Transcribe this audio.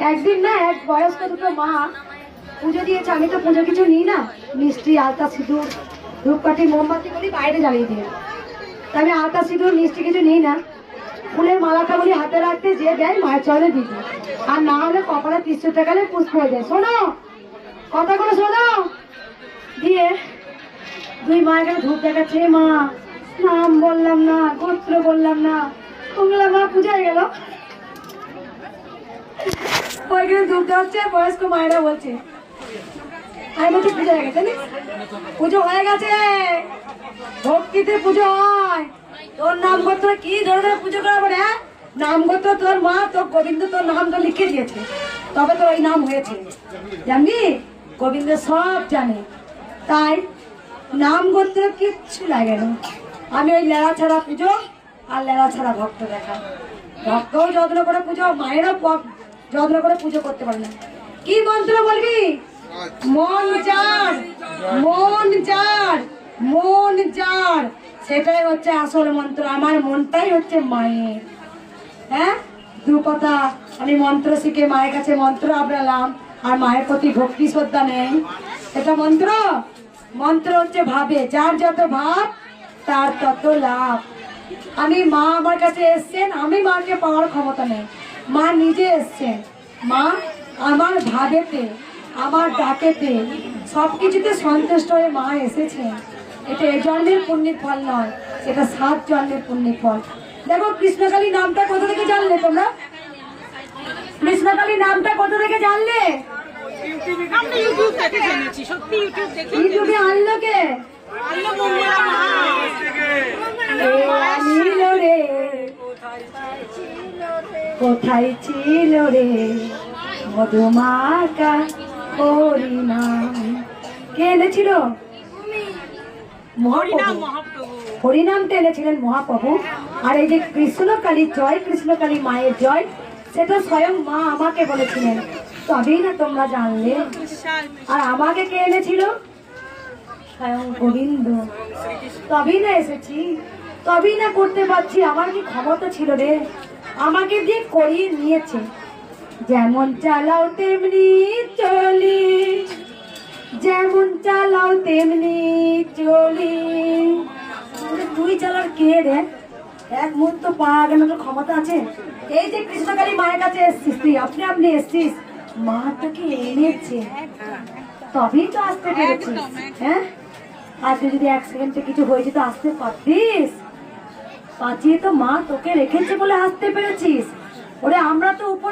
একদিন না এক বয়স্ক দুটো মা পুজো দিয়েছে, আমি তো পুজো কিছু নিই না, মিষ্টি আলতা সিঁদুর ধূপকাঠি মোমবাতি বলি বাইরে জ্বালিয়ে দিয়ে, আমি আলতা সিঁদুর মিষ্টি কিছু নিই না, ফুলের মালাটা বলি হাতে রাখতে, যে দেয় মায়ের চলে দিতে, আর না হলে কপালে 30 টাকা পুষ্প হয়ে যায়। শোনো কথাগুলো শোনো। দিয়ে দুই মায়ের কাছে ধূপ দেখাচ্ছে, মা নাম বললাম না, গোত্র বললাম না, ওগুলো মা পূজা হয়ে গেল। ওইখানে ধূপ দেওয়াচ্ছে, বয়স্ক মায়েরা বলছে, আমি বলছি পুজো হয়ে গেছে, পুজো হয়ে গেছে, ভক্তিতে পুজো হয়। তোর নাম গোত্র কি ধরনের পুজো করাবো রে? নাম গোত্র তোর মা, তোর গোবিন্দ তোর নামটা লিখে দিয়েছে, তবে তোর ওই নাম হয়েছে, জানবি? গোবিন্দ সব জানে, তাই নাম গোত্র কিচ্ছু লাগে না। আমি ওই লেড়া ছাড়া পুজো আর লেড়া ছাড়া ভক্ত দেখা, ভক্তও যত্ন করে পুজো, মায়েরও যত্ন করে পুজো করতে পারে না। কি মন্ত্র বলবি? মন যার, মন যার, মন যার, সেটাই হচ্ছে আসল মন্ত্র। আমার মনটাই হচ্ছে মায়ের। হ্যাঁ, দু কথা আমি মন্ত্র শিখে মায়ের কাছে মন্ত্র আবড়ালাম, আর মায়ের প্রতি ভক্তি শ্রদ্ধা নেই, এটা মন্ত্র? মন্ত্র হচ্ছে ভাবে, যার যত ভাব তার তত লাভ। আমি মা আমার কাছে এসছেন, আমি মাকে পাওয়ার ক্ষমতা নেই, মা নিজে এসছেন। মা আমার ভাবেতে, আমার ডাকেতে, সবকিছুতে সন্তুষ্ট হয়ে মা এসেছে। এটা এই জন্মের পুণ্যের ফল নয়, এটা 7 জন্মের পুণ্যের ফল। দেখো কৃষ্ণকালী নামটা কোথা থেকে জানলে তোমরা? কৃষ্ণকালী নামটা কোথা থেকে জানলে? ইউটিউবে আনলো কে? রে কোথায় ছিল রে মধুমাকা হরিনাম? কে এনেছিল? হরিনামটা এনেছিলেন মহাপ্রভু। আর এই যে কৃষ্ণকালী জয়, কৃষ্ণকালী মায়ের জয়, সেটা স্বয়ং মা আমাকে বলেছিলেন, তবেই না তোমরা জানলে। আর আমাকে কে এনেছিল? স্বয়ং গোবিন্দ। তবেই না এসেছি, তবেই না করতে পারছি। আমার কি ক্ষমতা ছিল রে? আমাকে দিয়ে করিয়ে নিয়েছে। যেমন চালাও তেমনি চলি, যেমন চালাও তেমনি চলি। তুই চালার কে রে? এক মুহূর্ত পা আগানোর ক্ষমতা আছে? এই যে কৃষ্ণকালী মায়ের কাছে এসছিস তুই, আপনি এসছিস, মা তোকে এনেছে, তবেই তো আসতে পেরেছিস। হ্যাঁ, আজকে যদি 1 সেকেন্ডে কিছু হয়ে যেত, আসতে পারতিস? পাঠিয়ে তো মা তোকে রেখেছে বলে আসতে পেরেছিস। ওরে আমরা তো উপরে